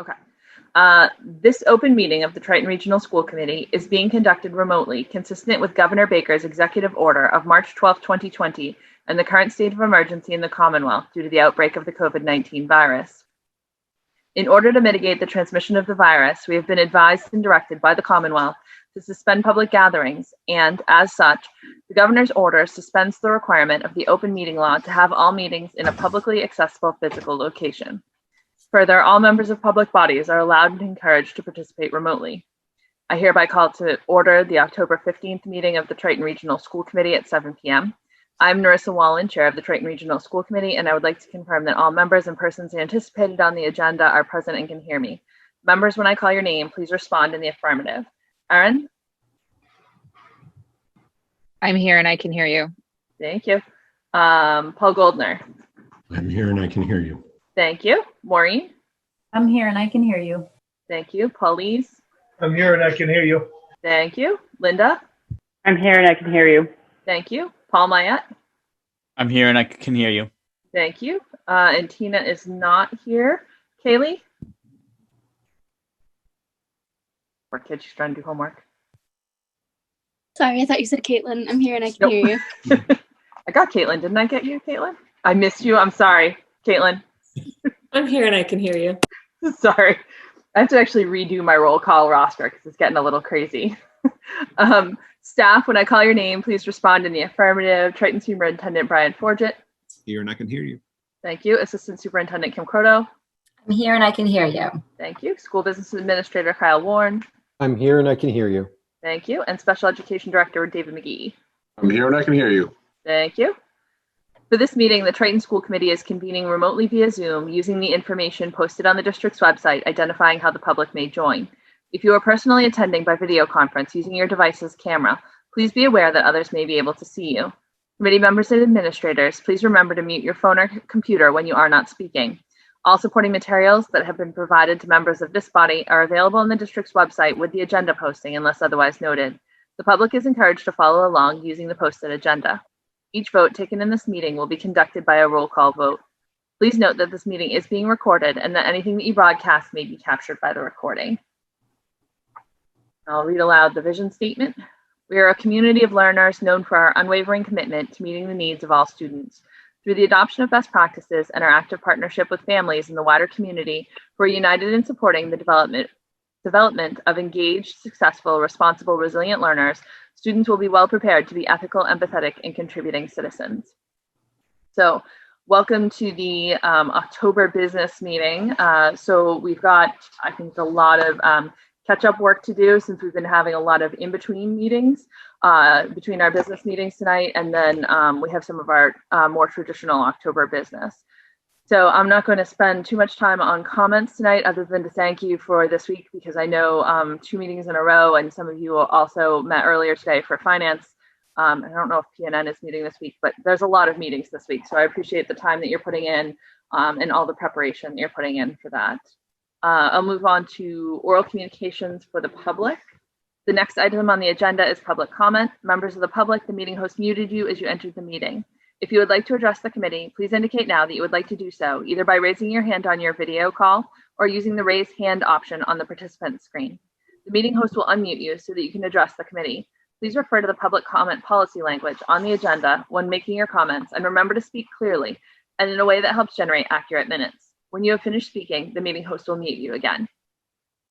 Okay. This open meeting of the Triton Regional School Committee is being conducted remotely, consistent with Governor Baker's executive order of March 12, 2020, and the current state of emergency in the Commonwealth due to the outbreak of the COVID-19 virus. In order to mitigate the transmission of the virus, we have been advised and directed by the Commonwealth to suspend public gatherings, and as such, the governor's order suspends the requirement of the open meeting law to have all meetings in a publicly accessible physical location. Further, all members of public bodies are allowed and encouraged to participate remotely. I hereby call to order the October 15th meeting of the Triton Regional School Committee at 7 p.m. I'm Narissa Wallen, Chair of the Triton Regional School Committee, and I would like to confirm that all members and persons anticipated on the agenda are present and can hear me. Members, when I call your name, please respond in the affirmative. Erin? I'm here and I can hear you. Thank you. Paul Goldner? I'm here and I can hear you. Thank you. Maureen? I'm here and I can hear you. Thank you. Paulise? I'm here and I can hear you. Thank you. Linda? I'm here and I can hear you. Thank you. Paul Mayette? I'm here and I can hear you. Thank you. And Tina is not here. Kaylee? Poor kid, she's trying to do homework. Sorry, I thought you said Caitlin. I'm here and I can hear you. I got Caitlin. Didn't I get you, Caitlin? I missed you. I'm sorry, Caitlin. I'm here and I can hear you. Sorry. I have to actually redo my roll call roster because it's getting a little crazy. Staff, when I call your name, please respond in the affirmative. Triton Superintendent Brian Forget. Here and I can hear you. Thank you. Assistant Superintendent Kim Croto. I'm here and I can hear you. Thank you. School Business Administrator Kyle Warren. I'm here and I can hear you. Thank you. And Special Education Director David McGee. I'm here and I can hear you. Thank you. For this meeting, the Triton School Committee is convening remotely via Zoom using the information posted on the district's website identifying how the public may join. If you are personally attending by video conference using your device's camera, please be aware that others may be able to see you. Committee members and administrators, please remember to mute your phone or computer when you are not speaking. All supporting materials that have been provided to members of this body are available on the district's website with the agenda posting unless otherwise noted. The public is encouraged to follow along using the posted agenda. Each vote taken in this meeting will be conducted by a roll call vote. Please note that this meeting is being recorded and that anything that you broadcast may be captured by the recording. I'll read aloud the vision statement. We are a community of learners known for our unwavering commitment to meeting the needs of all students. Through the adoption of best practices and our active partnership with families in the wider community, we're united in supporting the development of engaged, successful, responsible, resilient learners. Students will be well prepared to be ethical, empathetic, and contributing citizens. So welcome to the October business meeting. So we've got, I think, a lot of catch-up work to do since we've been having a lot of in-between meetings between our business meetings tonight, and then we have some of our more traditional October business. So I'm not going to spend too much time on comments tonight other than to thank you for this week, because I know 2 meetings in a row, and some of you also met earlier today for finance. I don't know if PNN is meeting this week, but there's a lot of meetings this week. So I appreciate the time that you're putting in and all the preparation that you're putting in for that. I'll move on to oral communications for the public. The next item on the agenda is public comment. Members of the public, the meeting host muted you as you entered the meeting. If you would like to address the committee, please indicate now that you would like to do so, either by raising your hand on your video call or using the raise hand option on the participant screen. The meeting host will unmute you so that you can address the committee. Please refer to the public comment policy language on the agenda when making your comments, and remember to speak clearly and in a way that helps generate accurate minutes. When you have finished speaking, the meeting host will mute you again.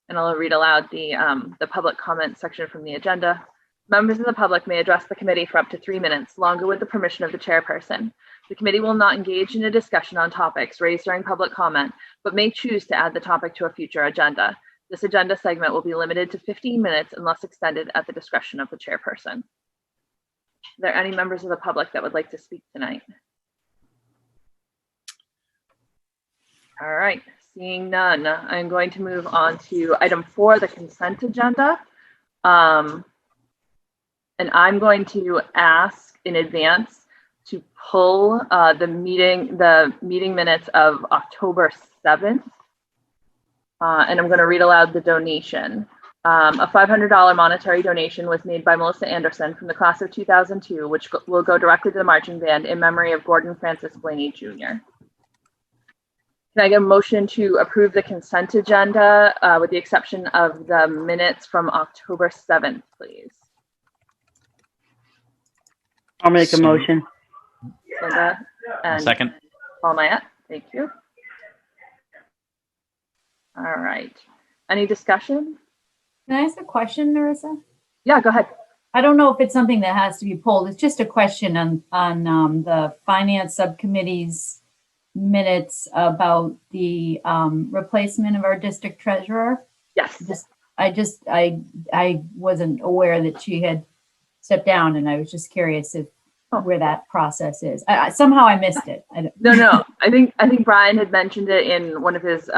And I'll read aloud the public comment section from the agenda. Members of the public may address the committee for up to 3 minutes, longer with the permission of the chairperson. The committee will not engage in a discussion on topics raised during public comment, but may choose to add the topic to a future agenda. This agenda segment will be limited to 15 minutes unless extended at the discretion of the chairperson. Are there any members of the public that would like to speak tonight? All right, seeing none, I'm going to move on to item 4, the consent agenda. And I'm going to ask in advance to pull the meeting minutes of October 7th. And I'm going to read aloud the donation. A $500 monetary donation was made by Melissa Anderson from the class of 2002, which will go directly to the marching band in memory of Gordon Francis Blaney Jr. Can I get a motion to approve the consent agenda with the exception of the minutes from October 7th, please? I'll make a So- motion. Linda and Second. Paul Mayette, thank you. All right. Any discussion? Can I ask a question, Marissa? Yeah, go ahead. I don't know if it's something that has to be pulled. It's just a question on the finance subcommittee's minutes about the replacement of our district treasurer. Yes. I wasn't aware that she had stepped down, and I was just curious if where that process is. Somehow I missed it. No. I think Brian had mentioned it in one of his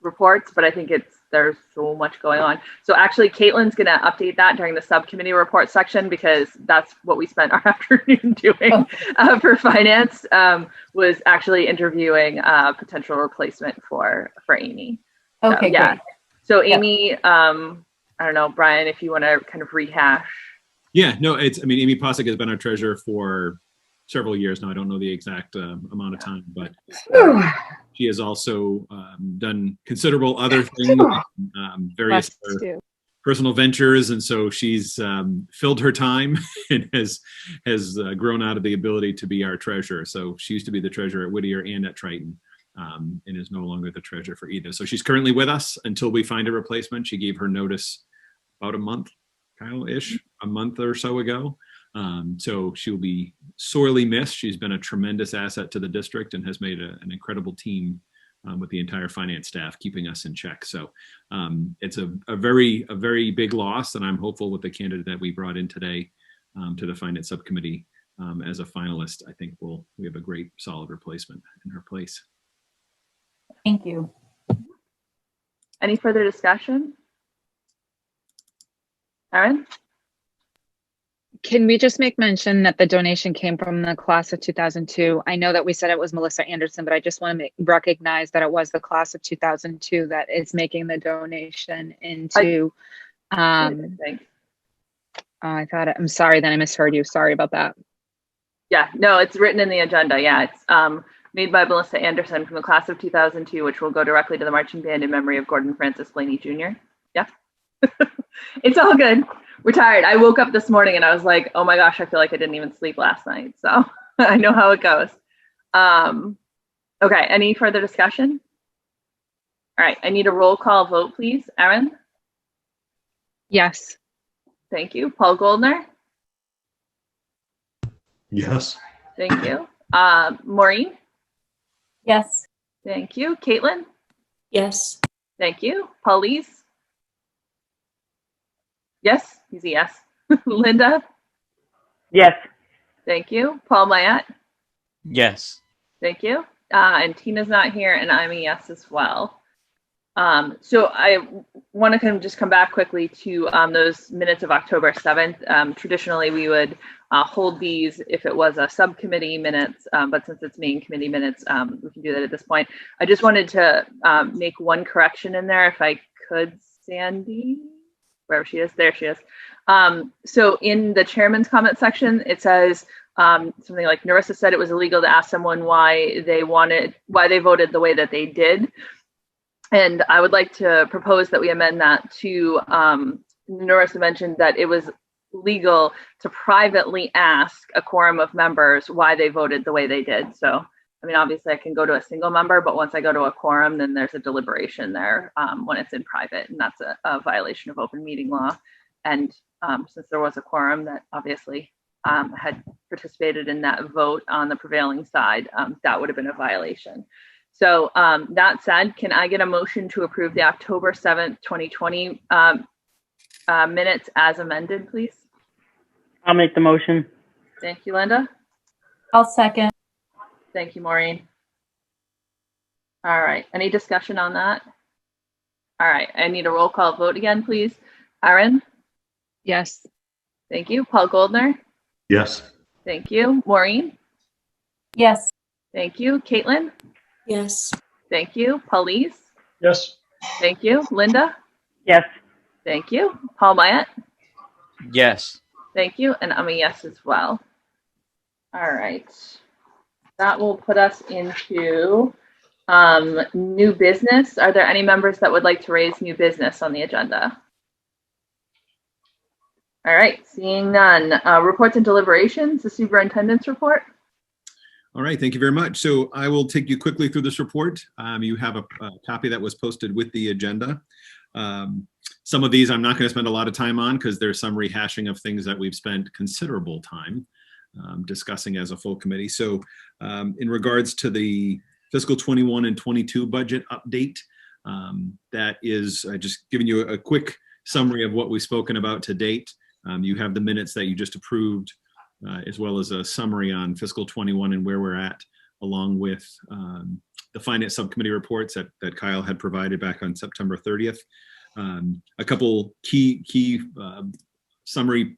reports, but I think there's so much going on. So actually, Caitlin's going to update that during the subcommittee report section because that's what we spent our afternoon doing for finance. Was actually interviewing a potential replacement for Amy. Okay, yeah. great. So Amy, I don't know, Brian, if you want to kind of rehash. Yeah, no, Amy Posick has been our treasurer for several years now. I don't know the exact amount of time, but she has also done considerable other things, various other personal ventures, and so she's filled her time and has grown out of the ability to be our treasurer. So she used to be the treasurer at Whittier and at Triton, and is no longer the treasurer for either. So she's currently with us until we find a replacement. She gave her notice about a month or so ago. So she'll be sorely missed. She's been a tremendous asset to the district and has made an incredible team with the entire finance staff, keeping us in check. So it's a very big loss, and I'm hopeful with the candidate that we brought in today to the finance subcommittee as a finalist. I think we have a great solid replacement in her place. Thank you. Any further discussion? Erin? Can we just make mention that the donation came from the class of 2002? I know that we said it was Melissa Anderson, but I just want to recognize that it was the class of 2002 that is making the donation into. I'm sorry that I misheard you. Sorry about that. Yeah, no, it's written in the agenda. Yeah, it's made by Melissa Anderson from the class of 2002, which will go directly to the marching band in memory of Gordon Francis Blaney Jr. Yeah. It's all good. We're tired. I woke up this morning and I was like, oh my gosh, I feel like I didn't even sleep last night. So I know how it goes. Okay, any further discussion? All right, I need a roll call vote, please. Erin? Yes. Thank you. Paul Goldner? Yes. Thank you. Maureen? Yes. Thank you. Caitlin? Yes. Thank you. Paulise? Yes, he's a yes. Linda? Yes. Thank you. Paul Mayette? Yes. Thank you. And Tina's not here, and I'm a yes as well. So I want to kind of just come back quickly to those minutes of October 7th. Traditionally, we would hold these if it was a subcommittee minutes, but since it's main committee minutes, we can do that at this point. I just wanted to make one correction in there, if I could, Sandy. Wherever she is, there she is. So in the chairman's comment section, it says something like Narissa said it was illegal to ask someone why they voted the way that they did. And I would like to propose that we amend that to Narissa mentioned that it was legal to privately ask a quorum of members why they voted the way they did. So, I mean, obviously I can go to a single member, but once I go to a quorum, then there's a deliberation there when it's in private, and that's a violation of open meeting law. And since there was a quorum that obviously had participated in that vote on the prevailing side, that would have been a violation. So that said, can I get a motion to approve the October 7th, 2020 minutes as amended, please? I'll make the motion. Thank you, Linda. I'll second. Thank you, Maureen. All right, any discussion on that? All right, I need a roll call vote again, please. Erin? Yes. Thank you. Paul Goldner? Yes. Thank you. Maureen? Yes. Thank you. Caitlin? Yes. Thank you. Paulise? Yes. Thank you. Linda? Yes. Thank you. Paul Mayette? Yes. Thank you. And I'm a yes as well. All right. That will put us into New business. Are there any members that would like to raise new business on the agenda? All right, seeing none. Reports and deliberations, the superintendent's report. All right, thank you very much. So I will take you quickly through this report. You have a copy that was posted with the agenda. Some of these I'm not going to spend a lot of time on because there's some rehashing of things that we've spent considerable time discussing as a full committee. So in regards to the fiscal 21 and 22 budget update, that is just giving you a quick summary of what we've spoken about to date. You have the minutes that you just approved, as well as a summary on fiscal 21 and where we're at, along with the finance subcommittee reports that Kyle had provided back on September 30th. A couple key summary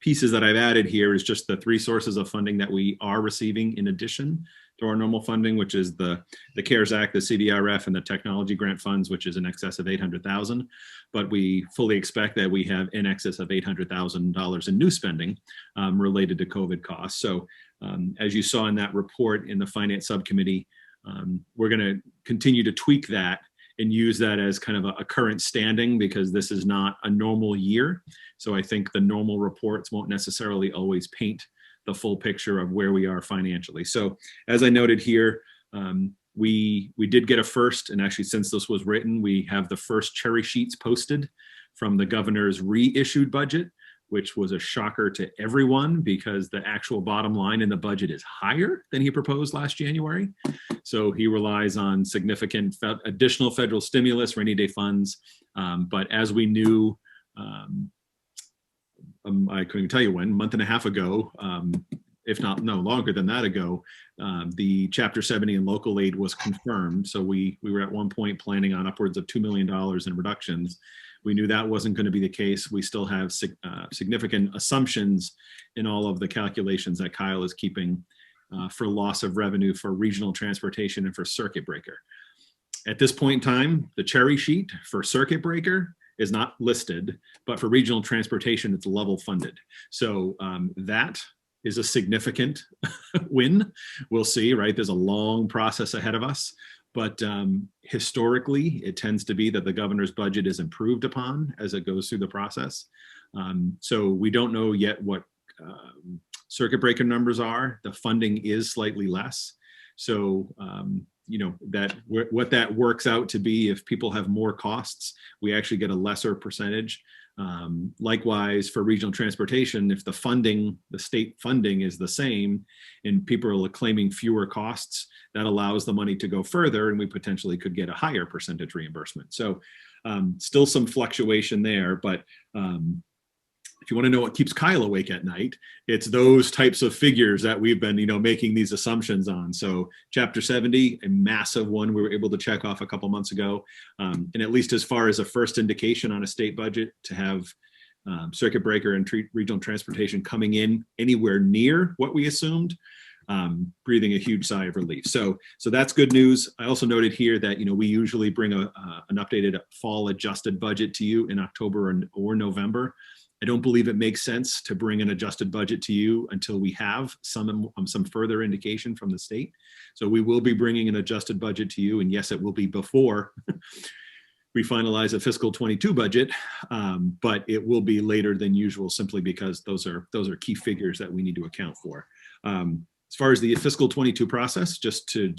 pieces that I've added here is just the 3 sources of funding that we are receiving in addition to our normal funding, which is the CARES Act, the CDRF, and the technology grant funds, which is in excess of $800,000. But we fully expect that we have in excess of $800,000 in new spending related to COVID costs. So as you saw in that report in the finance subcommittee, we're going to continue to tweak that and use that as kind of a current standing, because this is not a normal year. So I think the normal reports won't necessarily always paint the full picture of where we are financially. So as I noted here, we did get a first, and actually since this was written, we have the first cherry sheets posted from the governor's reissued budget, which was a shocker to everyone because the actual bottom line in the budget is higher than he proposed last January. So he relies on significant additional federal stimulus, rainy day funds. But as we knew, I couldn't even tell you when, a month and a half ago, if not no longer than that ago, the Chapter 70 and local aid was confirmed. So we were at one point planning on upwards of $2 million in reductions. We knew that wasn't going to be the case. We still have significant assumptions in all of the calculations that Kyle is keeping for loss of revenue for regional transportation and for circuit breaker. At this point in time, the cherry sheet for circuit breaker is not listed, but for regional transportation, it's level funded. So that is a significant win. We'll see, right? There's a long process ahead of us. But historically, it tends to be that the governor's budget is improved upon as it goes through the process. So we don't know yet what circuit breaker numbers are. The funding is slightly less. So, you know, what that works out to be, if people have more costs, we actually get a lesser percentage. Likewise, for regional transportation, if the state funding is the same and people are claiming fewer costs, that allows the money to go further and we potentially could get a higher percentage reimbursement. So still some fluctuation there, but if you want to know what keeps Kyle awake at night, it's those types of figures that we've been, making these assumptions on. So Chapter 70, a massive one we were able to check off a couple months ago. And at least as far as a first indication on a state budget, to have circuit breaker and regional transportation coming in anywhere near what we assumed, breathing a huge sigh of relief. So that's good news. I also noted here that, we usually bring an updated fall adjusted budget to you in October or November. I don't believe it makes sense to bring an adjusted budget to you until we have some further indication from the state. So we will be bringing an adjusted budget to you, and yes, it will be before we finalize a fiscal 22 budget, but it will be later than usual, simply because those are key figures that we need to account for. As far as the fiscal 22 process, just to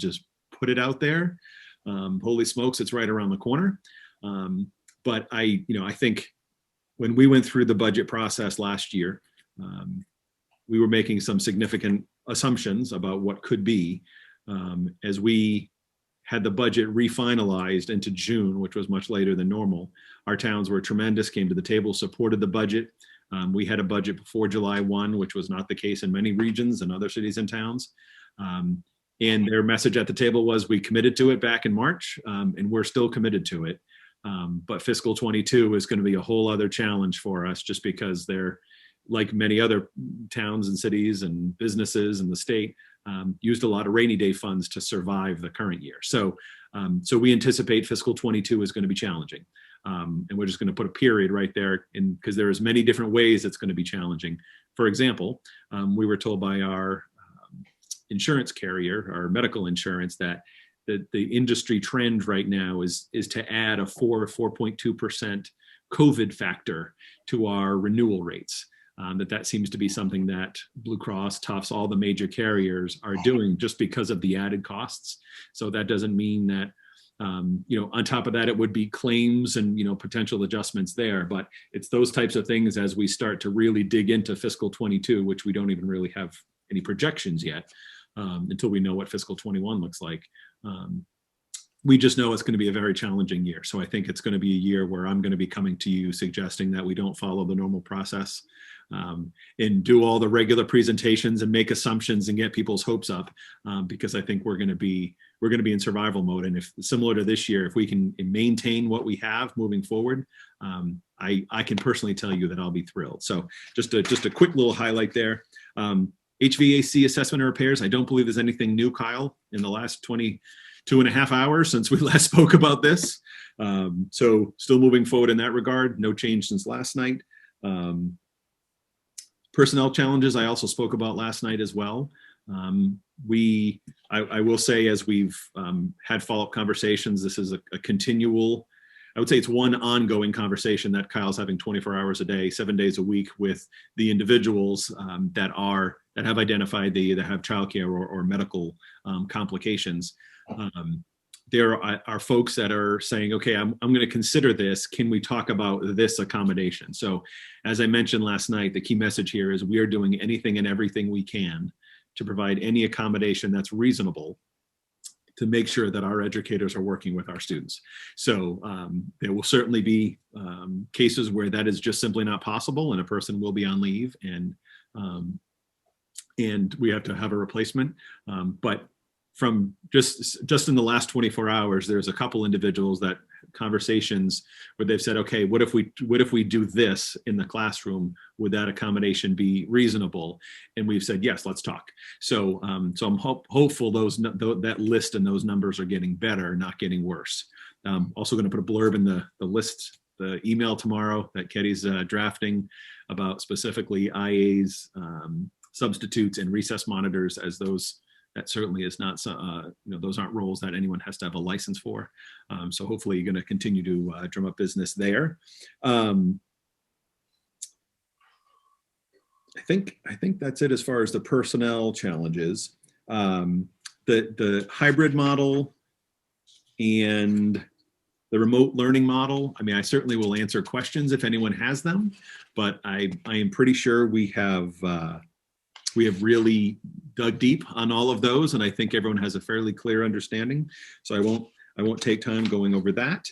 put it out there, holy smokes, it's right around the corner. But I think when we went through the budget process last year, we were making some significant assumptions about what could be. As we had the budget refinalized into June, which was much later than normal, our towns were tremendous, came to the table, supported the budget. We had a budget before July 1, which was not the case in many regions and other cities and towns. And their message at the table was, we committed to it back in March, and we're still committed to it. But fiscal 22 is going to be a whole other challenge for us, just because they're, like many other towns and cities and businesses in the state, used a lot of rainy day funds to survive the current year. So we anticipate fiscal 22 is going to be challenging. And we're just going to put a period right there, because there's many different ways it's going to be challenging. For example, we were told by our insurance carrier, our medical insurance, that the industry trend right now is to add a 4.2% COVID factor to our renewal rates. That seems to be something that Blue Cross, Tufts, all the major carriers are doing just because of the added costs. So that doesn't mean that, on top of that, it would be claims and, potential adjustments there. But it's those types of things as we start to really dig into fiscal 22, which we don't even really have any projections yet until we know what fiscal 21 looks like. We just know it's going to be a very challenging year. So I think it's going to be a year where I'm going to be coming to you suggesting that we don't follow the normal process and do all the regular presentations and make assumptions and get people's hopes up, because I think we're going to be in survival mode. And if similar to this year, if we can maintain what we have moving forward, I can personally tell you that I'll be thrilled. So just a quick little highlight there. HVAC assessment and repairs. I don't believe there's anything new, Kyle, in the last 22.5 hours since we last spoke about this. So still moving forward in that regard. No change since last night. Personnel challenges I also spoke about last night as well. I will say, as we've had follow-up conversations, this is a continual, I would say it's one ongoing conversation that Kyle's having 24 hours a day, 7 days a week with the individuals that have identified that have childcare or medical complications. There are folks that are saying, okay, I'm going to consider this. Can we talk about this accommodation? So as I mentioned last night, the key message here is we are doing anything and everything we can to provide any accommodation that's reasonable to make sure that our educators are working with our students. So there will certainly be cases where that is just simply not possible and a person will be on leave and we have to have a replacement. But from just in the last 24 hours, there's a couple individuals that conversations where they've said, okay, what if we do this in the classroom? Would that accommodation be reasonable? And we've said, yes, let's talk. So I'm hopeful that list and those numbers are getting better, not getting worse. Also going to put a blurb in the list, the email tomorrow that Ketty's drafting about specifically IAs, substitutes and recess monitors, as those that certainly is not, those aren't roles that anyone has to have a license for. So hopefully you're going to continue to drum up business there. I think that's it as far as the personnel challenges. The hybrid model and the remote learning model. I mean, I certainly will answer questions if anyone has them, but I am pretty sure we have really dug deep on all of those, and I think everyone has a fairly clear understanding. So I won't take time going over that.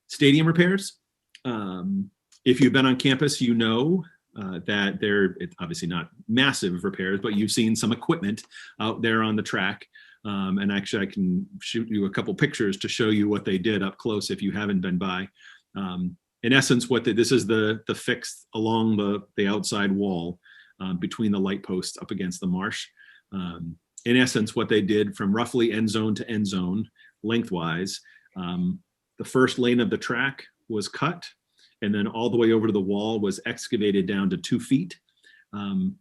Stadium repairs. If you've been on campus, you know that it's obviously not massive repairs, but you've seen some equipment out there on the track. And actually, I can shoot you a couple pictures to show you what they did up close if you haven't been by. In essence, this is the fix along the outside wall. Between the light posts up against the marsh. In essence, what they did from roughly end zone to end zone lengthwise, the first lane of the track was cut, and then all the way over to the wall was excavated down to 2 feet.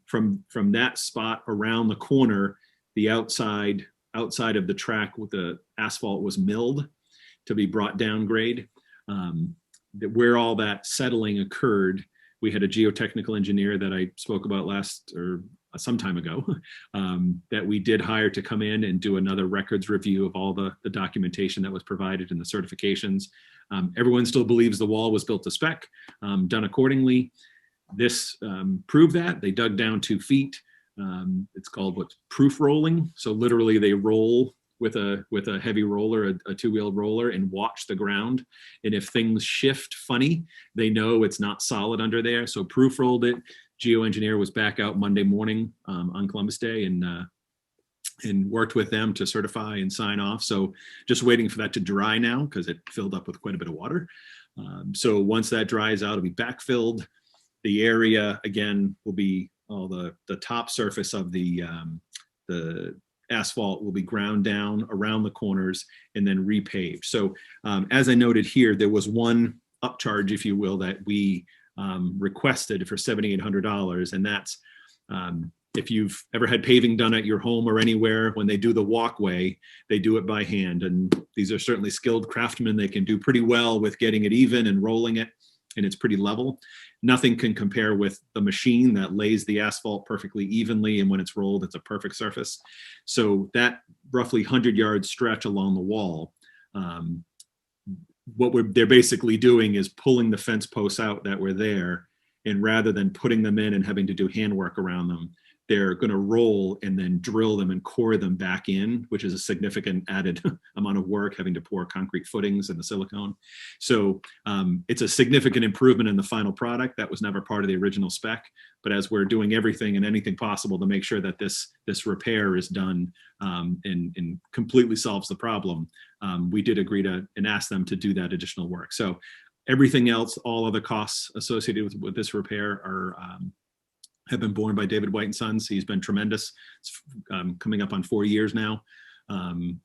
From that spot around the corner, the outside of the track with the asphalt was milled to be brought down grade. Where all that settling occurred, we had a geotechnical engineer that I spoke about some time ago that we did hire to come in and do another records review of all the documentation that was provided and the certifications. Everyone still believes the wall was built to spec, done accordingly. This proved that. They dug down 2 feet. It's called proof rolling. So literally they roll with a heavy roller, a two-wheeled roller, and watch the ground. And if things shift funny, they know it's not solid under there. So proof rolled it. Geoengineer was back out Monday morning on Columbus Day and worked with them to certify and sign off. So just waiting for that to dry now because it filled up with quite a bit of water. So once that dries out, it'll be backfilled. The area again will be all the top surface of the asphalt will be ground down around the corners and then repaved. So as I noted here, there was one upcharge, if you will, that we requested for $7,800, and that's If you've ever had paving done at your home or anywhere, when they do the walkway, they do it by hand. And these are certainly skilled craftsmen. They can do pretty well with getting it even and rolling it, and it's pretty level. Nothing can compare with the machine that lays the asphalt perfectly evenly, and when it's rolled, it's a perfect surface. So that roughly 100-yard stretch along the wall, they're basically doing is pulling the fence posts out that were there, and rather than putting them in and having to do handwork around them, they're going to roll and then drill them and core them back in, which is a significant added amount of work, having to pour concrete footings and the silicone. So it's a significant improvement in the final product. That was never part of the original spec, but as we're doing everything and anything possible to make sure that this repair is done and completely solves the problem, we did agree to and ask them to do that additional work. So everything else, all other costs associated with this repair have been borne by David White and Sons. He's been tremendous. It's coming up on 4 years now,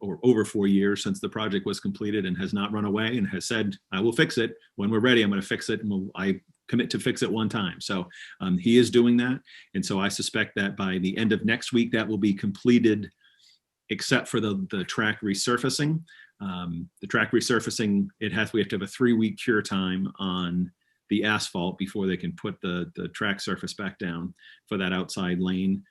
or over 4 years since the project was completed, and has not run away and has said, I will fix it. When we're ready, I'm going to fix it, and I commit to fix it one time. So he is doing that. And so I suspect that by the end of next week, that will be completed, except for the track resurfacing. The track resurfacing, we have to have a 3-week cure time on the asphalt before they can put the track surface back down for that outside lane.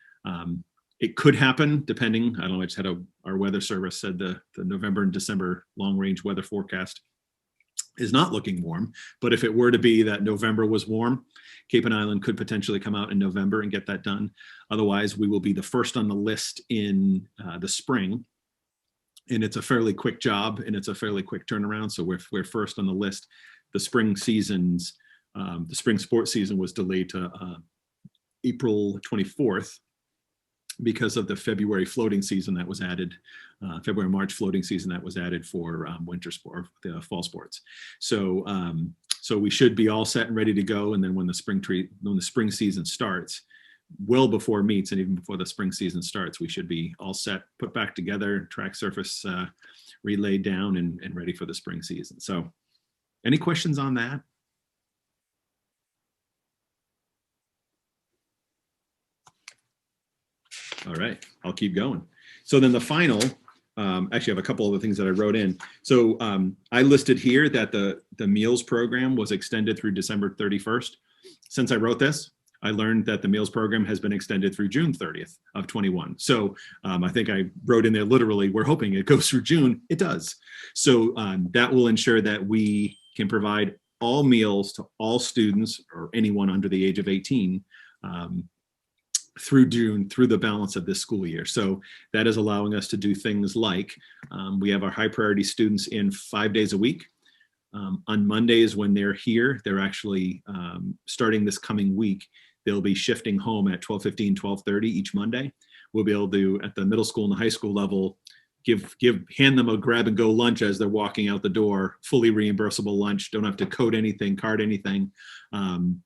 It could happen depending, I don't know, I just had our weather service said the November and December long range weather forecast is not looking warm, but if it were to be that November was warm, Cape and Island could potentially come out in November and get that done. Otherwise, we will be the first on the list in the spring. And it's a fairly quick job and it's a fairly quick turnaround. So we're first on the list. The spring sports season was delayed to April 24th because of the February floating season that was added, February-March floating season that was added for winter sport, the fall sports. So we should be all set and ready to go. And then when the spring season starts, well before meets and even before the spring season starts, we should be all set, put back together, track surface relayed down and ready for the spring season. So any questions on that? All right, I'll keep going. So then the final, actually I have a couple of the things that I wrote in. So I listed here that the meals program was extended through December 31st. Since I wrote this, I learned that the meals program has been extended through June 30th of 21. So I think I wrote in there literally, we're hoping it goes through June. It does. So that will ensure that we can provide all meals to all students or anyone under the age of 18 through June, through the balance of this school year. So that is allowing us to do things like we have our high priority students in 5 days a week. On Mondays when they're here, they're actually starting this coming week. They'll be shifting home at 12:15, 12:30 each Monday. We'll be able to, at the middle school and the high school level, hand them a grab and go lunch as they're walking out the door, fully reimbursable lunch. Don't have to code anything, card anything.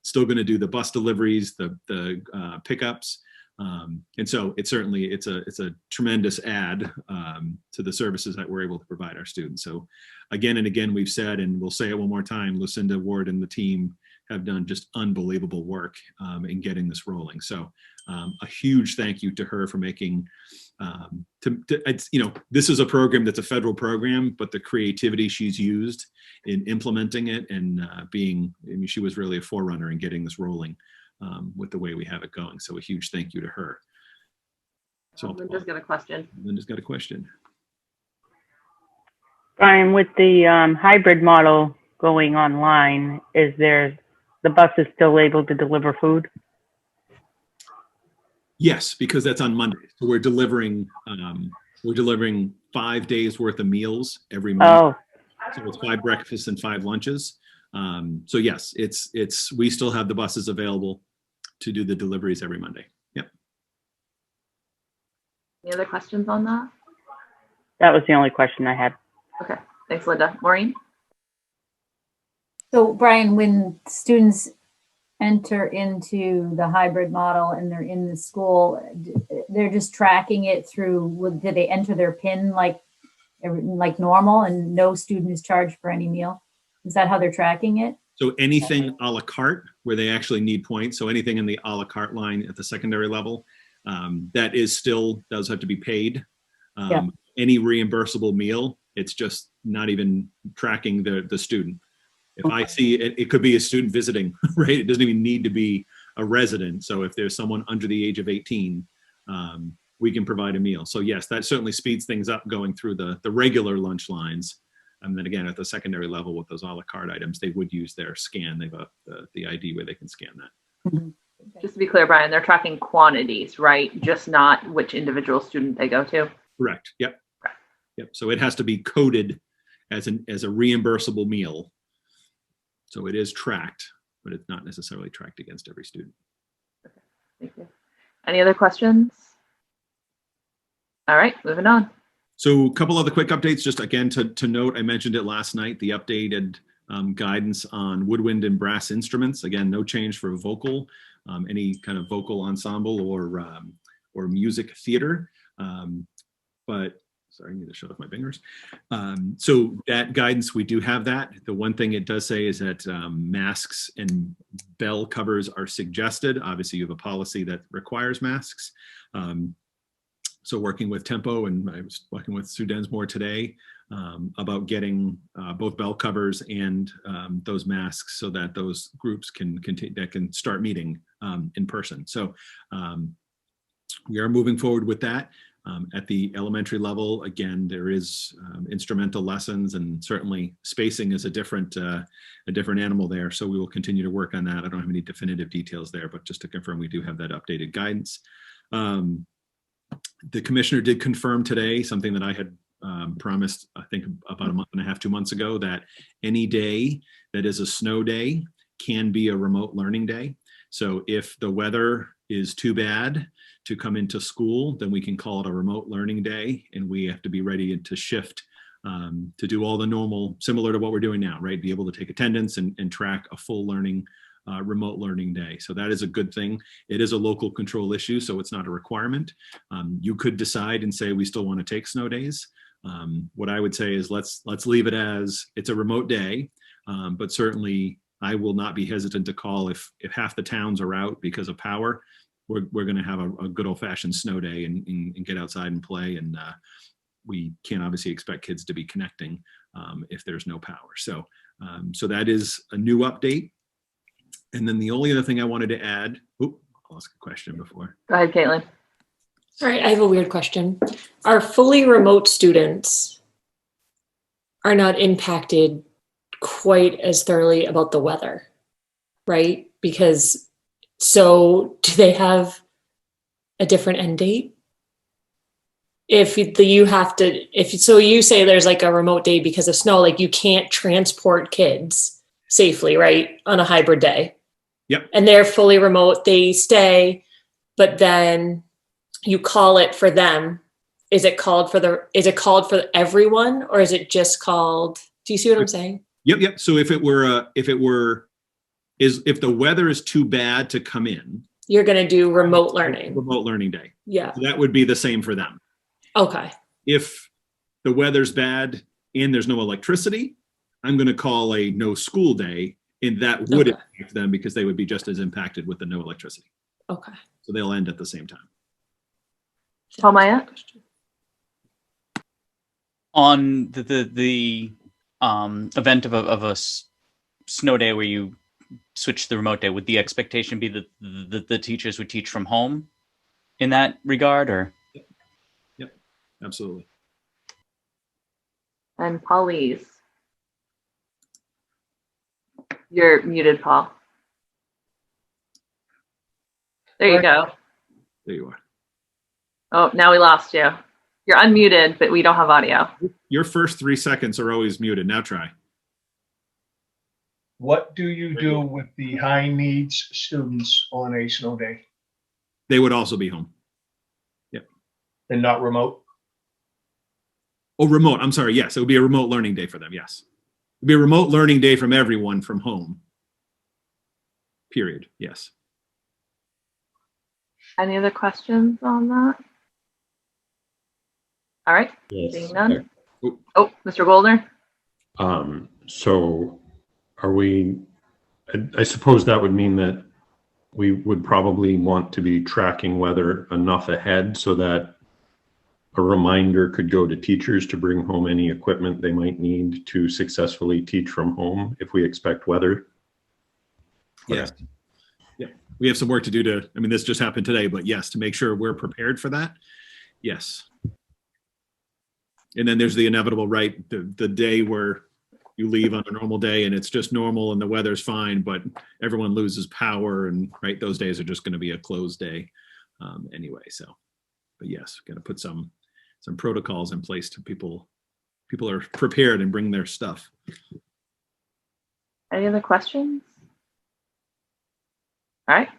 Still going to do the bus deliveries, the pickups. And so it's a tremendous add to the services that we're able to provide our students. So again and again, we've said, and we'll say it one more time, Lucinda Ward and the team have done just unbelievable work in getting this rolling. So a huge thank you to her for making, this is a program that's a federal program, but the creativity she's used in implementing it and she was really a forerunner in getting this rolling with the way we have it going. So a huge thank you to her. So Linda's got a question. Linda's got a question. Brian, with the hybrid model going online, the bus is still able to deliver food? Yes, because that's on Monday. So we're delivering 5 days worth of meals every month. Oh, So it's 5 breakfasts and 5 lunches. So yes, we still have the buses available to do the deliveries every Monday. Yep. Any other questions on that? that was the only question I had. Okay, thanks, Linda. Maureen? So Brian, when students enter into the hybrid model and they're in the school, they're just tracking it through, do they enter their PIN like normal and no student is charged for any meal? Is that how they're tracking it? So anything a la carte where they actually need points. So anything in the a la carte line at the secondary level, That is still does have to be paid. Yeah. Any reimbursable meal, it's just not even tracking the student. If I see it, it could be a student visiting, right? It doesn't even need to be a resident. So if there's someone under the age of 18, we can provide a meal. So yes, that certainly speeds things up going through the regular lunch lines. And then again, at the secondary level with those a la carte items, they would use their scan. They've got the ID where they can scan that. Just to be clear, Brian, they're tracking quantities, right? Just not which individual student they go to. Correct. Yep. Yep. So it has to be coded as a reimbursable meal. So it is tracked, but it's not necessarily tracked against every student. Thank you. Any other questions? All right, moving on. So a couple other quick updates, just again to note, I mentioned it last night, the updated guidance on woodwind and brass instruments. Again, no change for vocal, any kind of vocal ensemble or music theater. But sorry, I need to shut off my fingers. So that guidance, we do have that. The one thing it does say is that masks and bell covers are suggested. Obviously, you have a policy that requires masks. So working with Tempo, and I was working with Sue Densmore today about getting both bell covers and those masks so that those groups can continue, that can start meeting in person. So we are moving forward with that. At the elementary level, again, there is instrumental lessons, and certainly spacing is a different animal there. So we will continue to work on that. I don't have any definitive details there, but just to confirm, we do have that updated guidance. The commissioner did confirm today something that I had promised, I think about a month and a half, 2 months ago, that any day that is a snow day can be a remote learning day. So if the weather is too bad to come into school, then we can call it a remote learning day, and we have to be ready to shift to do all the normal, similar to what we're doing now, right? Be able to take attendance and track a full learning remote learning day. So that is a good thing. It is a local control issue, so it's not a requirement. You could decide and say we still want to take snow days. What I would say is let's leave it as it's a remote day, but certainly I will not be hesitant to call if half the towns are out because of power. We're going to have a good old-fashioned snow day and get outside and play, and we can't obviously expect kids to be connecting if there's no power. So that is a new update. And then the only other thing I wanted to add, I'll ask a question before. Go ahead, Caitlin. Sorry, I have a weird question. Our fully remote students are not impacted quite as thoroughly about the weather, right? Because, so do they have a different end date? If you say there's like a remote day because of snow, like you can't transport kids safely, right? On a hybrid day. Yep. And they're fully remote, they stay, but then you call it for them. Is it called for everyone, or is it just called, do you see what I'm saying? Yep. So if the weather is too bad to come in, you're going to do remote learning. Remote learning day. Yeah. So that would be the same for them. Okay. If the weather's bad and there's no electricity, I'm going to call a no school day, and that would impact them because they would be just as impacted with the no electricity. Okay. So they'll end at the same time. Paul Maya? On the event of a snow day where you switch to the remote day, would the expectation be that the teachers would teach from home in that regard, or? Yep, absolutely. And Paulise. You're muted, Paul. There you go. There you are. Oh, now we lost you. You're unmuted, but we don't have audio. Your first 3 seconds are always muted. Now try. What do you do with the high needs students on a snow day? They would also be home. Yep. And not remote? Oh, remote. I'm sorry. Yes, it would be a remote learning day for them. Yes. It'd be a remote learning day from everyone from home. Period. Yes. Any other questions on that? All right. Yes. Seeing none. Oh, Mr. Goldner. So are we, I suppose that would mean that we would probably want to be tracking weather enough ahead so that a reminder could go to teachers to bring home any equipment they might need to successfully teach from home if we expect weather. Yes. Yeah. We have some work to do to, I mean, this just happened today, but yes, to make sure we're prepared for that. Yes. And then there's the inevitable, right? The day where you leave on a normal day and it's just normal and the weather's fine, but everyone loses power, and right, those days are just going to be a closed day anyway. So, but yes, got to put some protocols in place to people are prepared and bring their stuff. Any other questions? All right.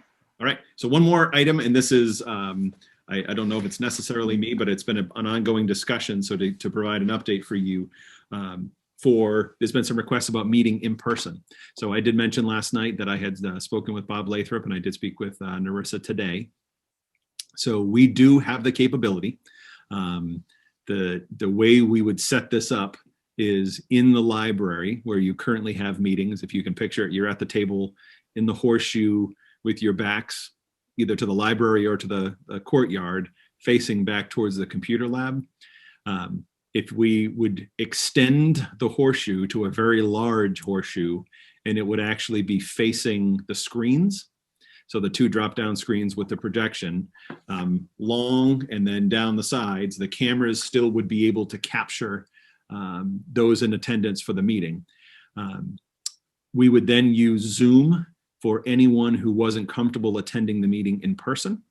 All right. So one more item, and this is, I don't know if it's necessarily me, but it's been an ongoing discussion. So to provide an update for you, there's been some requests about meeting in person. So I did mention last night that I had spoken with Bob Lathrop, and I did speak with Narissa today. So we do have the capability. The way we would set this up is in the library where you currently have meetings. If you can picture it, you're at the table in the horseshoe with your backs either to the library or to the courtyard, facing back towards the computer lab. If we would extend the horseshoe to a very large horseshoe, and it would actually be facing the screens, so the two drop-down screens with the projection, long and then down the sides, the cameras still would be able to capture those in attendance for the meeting. We would then use Zoom for anyone who wasn't comfortable attending the meeting in person.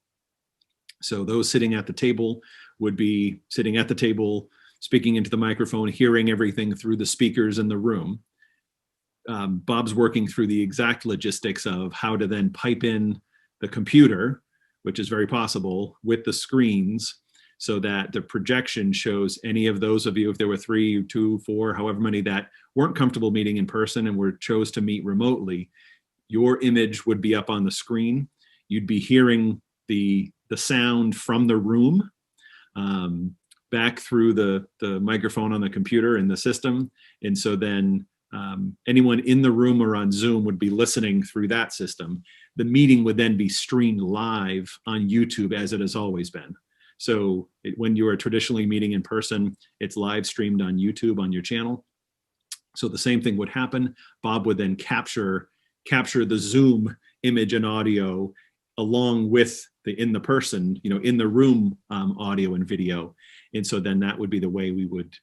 So those sitting at the table would be sitting at the table, speaking into the microphone, hearing everything through the speakers in the room. Bob's working through the exact logistics of how to then pipe in the computer, which is very possible, with the screens so that the projection shows any of those of you, if there were 3, 2, 4, however many that weren't comfortable meeting in person and were chose to meet remotely, your image would be up on the screen. You'd be hearing the sound from the room back through the microphone on the computer in the system. And so then anyone in the room or on Zoom would be listening through that system. The meeting would then be streamed live on YouTube as it has always been. So when you are traditionally meeting in person, it's live streamed on YouTube on your channel. So the same thing would happen. Bob would then capture the Zoom image and audio along with the in the room audio and video. And so then that would be the way we would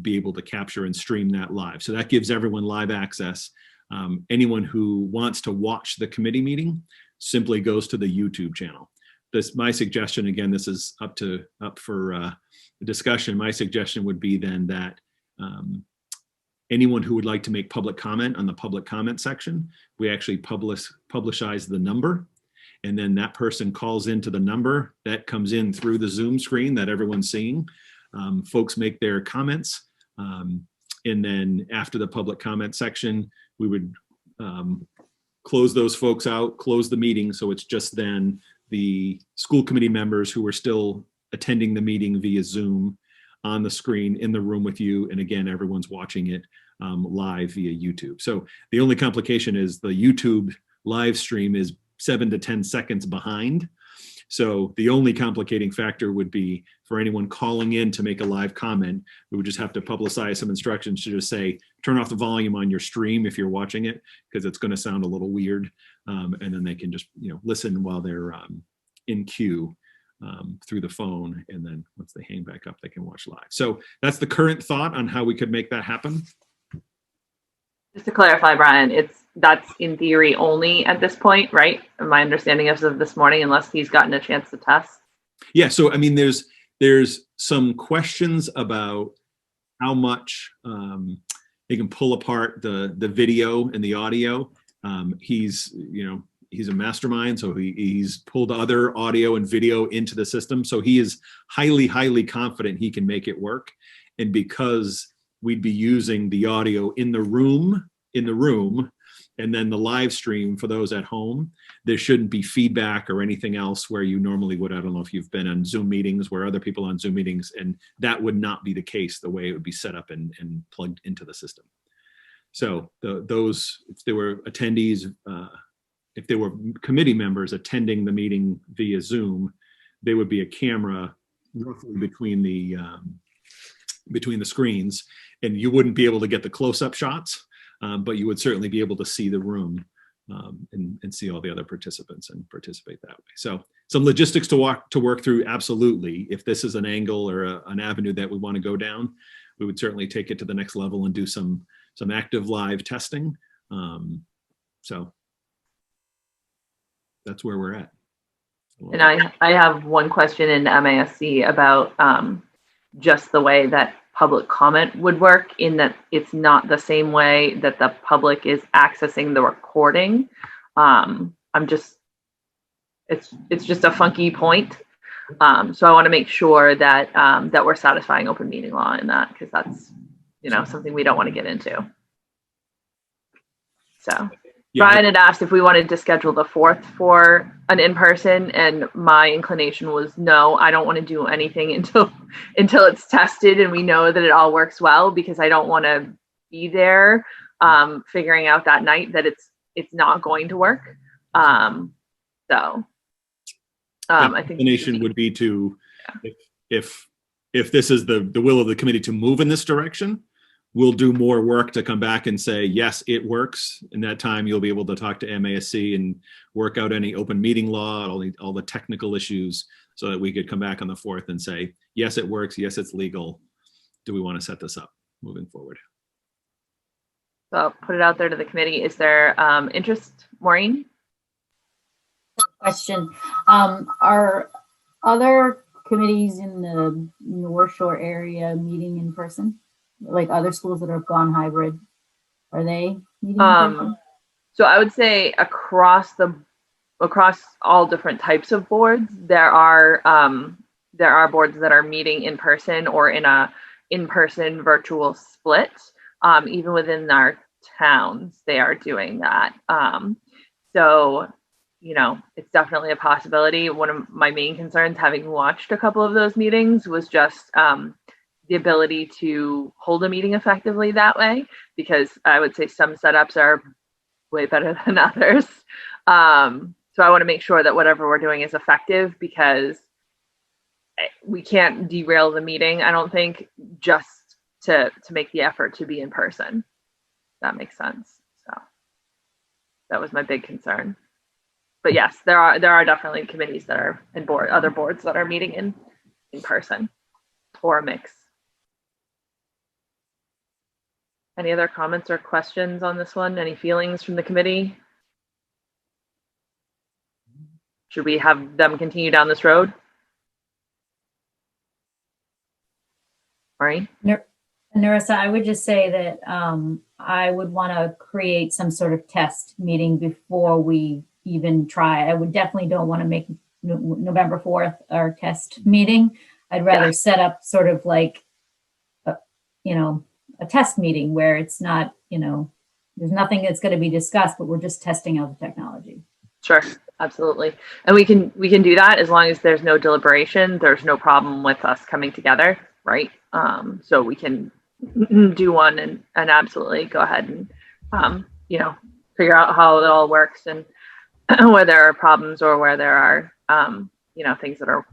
be able to capture and stream that live. So that gives everyone live access. Anyone who wants to watch the committee meeting simply goes to the YouTube channel. My suggestion, again, this is up for discussion. My suggestion would be then that anyone who would like to make public comment on the public comment section, we actually publicize the number. And then that person calls into the number that comes in through the Zoom screen that everyone's seeing. Folks make their comments. And then after the public comment section, we would close those folks out, close the meeting. So it's just then the school committee members who are still attending the meeting via Zoom on the screen in the room with you. And again, everyone's watching it live via YouTube. So the only complication is the YouTube live stream is 7 to 10 seconds behind. So the only complicating factor would be for anyone calling in to make a live comment, we would just have to publicize some instructions to just say, turn off the volume on your stream if you're watching it, because it's going to sound a little weird. And then they can just listen while they're in queue through the phone. And then once they hang back up, they can watch live. So that's the current thought on how we could make that happen. Just to clarify, Brian, that's in theory only at this point, right? My understanding as of this morning, unless he's gotten a chance to test. Yeah. So I mean, there's some questions about how much they can pull apart the video and the audio. He's a mastermind, so he's pulled other audio and video into the system. So he is highly, highly confident he can make it work. And because we'd be using the audio in the room, and then the live stream for those at home, there shouldn't be feedback or anything else where you normally would. I don't know if you've been on Zoom meetings where other people on Zoom meetings, and that would not be the case the way it would be set up and plugged into the system. So if there were attendees if there were committee members attending the meeting via Zoom, there would be a camera roughly between the screens, and you wouldn't be able to get the close-up shots, but you would certainly be able to see the room and see all the other participants and participate that way. So some logistics to work through, absolutely. If this is an angle or an avenue that we want to go down, we would certainly take it to the next level and do some active live testing. So that's where we're at. And I have one question in MASC about just the way that public comment would work, in that it's not the same way that the public is accessing the recording. It's just a funky point. So I want to make sure that that we're satisfying open meeting law in that, because that's, something we don't want to get into. So yeah. Brian had asked if we wanted to schedule the 4th for an in-person, and my inclination was no, I don't want to do anything until it's tested and we know that it all works well, because I don't want to be there figuring out that night that it's not going to work. I think the nation would be to, if this is the will of the committee to move in this direction, we'll do more work to come back and say, yes, it works. In that time, you'll be able to talk to MASC and work out any open meeting law, all the technical issues, so that we could come back on the 4th and say, yes, it works. Yes, it's legal. Do we want to set this up moving forward? So I'll put it out there to the committee. Is there interest, Maureen? Question. Are other committees in the North Shore area meeting in person? Like other schools that have gone hybrid, are they meeting in person? So I would say across all different types of boards, there are boards that are meeting in person or in a in-person virtual split. Even within our towns, they are doing that. So it's definitely a possibility. One of my main concerns, having watched a couple of those meetings, was just the ability to hold a meeting effectively that way, because I would say some setups are way better than others. So I want to make sure that whatever we're doing is effective, because we can't derail the meeting, I don't think, just to make the effort to be in person. That makes sense. So that was my big concern. But yes, there are definitely committees that are in other boards that are meeting in person, or a mix. Any other comments or questions on this one? Any feelings from the committee? Should we have them continue down this road? Maureen? Narissa, I would just say that I would want to create some sort of test meeting before we even try. I would definitely don't want to make November 4th our test meeting. I'd rather set up sort of like, a test meeting where it's not, there's nothing that's going to be discussed, but we're just testing out the technology. Sure, absolutely. And we can do that as long as there's no deliberation. There's no problem with us coming together, right? So we can do one and absolutely go ahead and, figure out how it all works, and where there are problems or where there are, things that are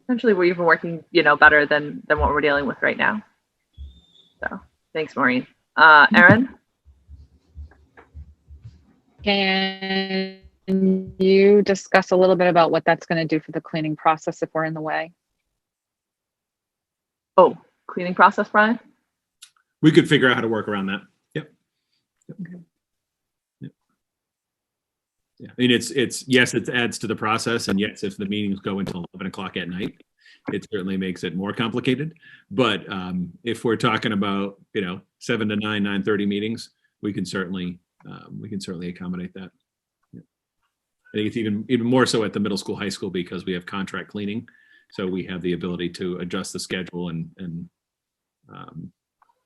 essentially we're even working, better than what we're dealing with right now. So thanks, Maureen. Erin? Can you discuss a little bit about what that's going to do for the cleaning process if we're in the way? Oh, cleaning process, Brian? We could figure out how to work around that. Yep. Okay. Yep. Yeah. I mean, it's yes, it adds to the process, and yes, if the meetings go until 11 o'clock at night, it certainly makes it more complicated. But if we're talking about 7 to 9, 9:30 meetings, we can certainly accommodate that. Yeah. I think it's even more so at the middle school, high school, because we have contract cleaning, so we have the ability to adjust the schedule and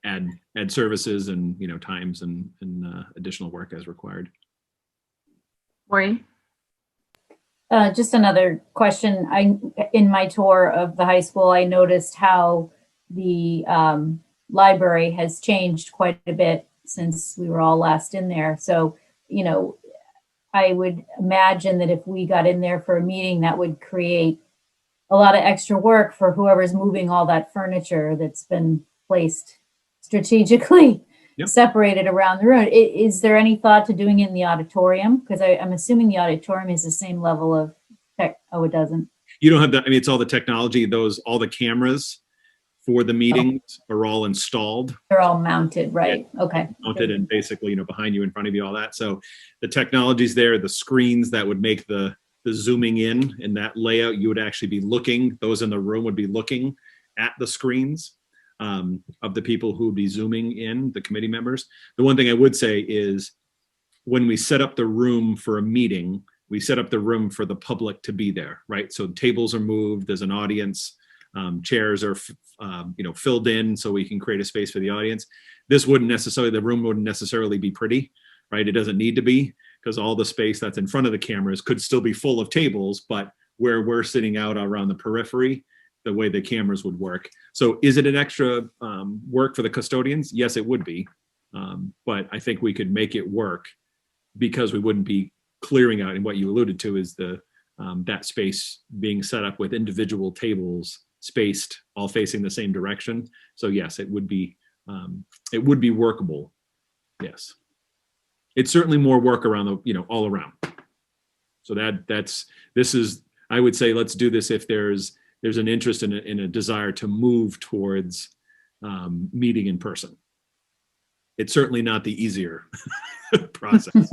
add services and times and additional work as required. Maureen? Just another question. In my tour of the high school, I noticed how the library has changed quite a bit since we were all last in there. So, I would imagine that if we got in there for a meeting, that would create a lot of extra work for whoever's moving all that furniture that's been placed strategically Yep. separated around the room. Is there any thought to doing it in the auditorium? Because I'm assuming the auditorium is the same level of tech. Oh, it doesn't. You don't have that. I mean, it's all the technology, all the cameras for the meetings are all installed, They're all mounted, right? Okay. mounted and basically, behind you, in front of you, all that. So the technology's there, the screens that would make the zooming in that layout, you would actually be looking, those in the room would be looking at the screens of the people who would be zooming in, the committee members. The one thing I would say is when we set up the room for a meeting, we set up the room for the public to be there, right? So tables are moved, there's an audience, chairs are, filled in so we can create a space for the audience. The room wouldn't necessarily be pretty, right? It doesn't need to be, because all the space that's in front of the cameras could still be full of tables, but where we're sitting out around the periphery, the way the cameras would work. So is it an extra work for the custodians? Yes, it would be. But I think we could make it work because we wouldn't be clearing out, and what you alluded to is that space being set up with individual tables spaced, all facing the same direction. So yes, it would be workable. Yes. It's certainly more work around all around. So I would say, let's do this if there's an interest in a desire to move towards meeting in person. It's certainly not the easier process.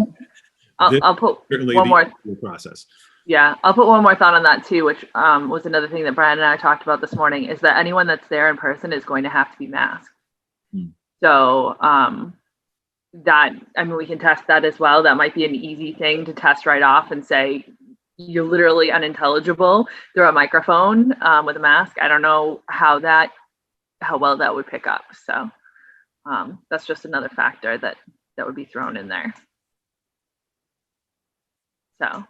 I'll put certainly one more process. Yeah, I'll put one more thought on that too, which was another thing that Brian and I talked about this morning, is that anyone that's there in person is going to have to be masked. So we can test that as well. That might be an easy thing to test right off and say, you're literally unintelligible through a microphone with a mask. I don't know how well that would pick up. So that's just another factor that would be thrown in there. So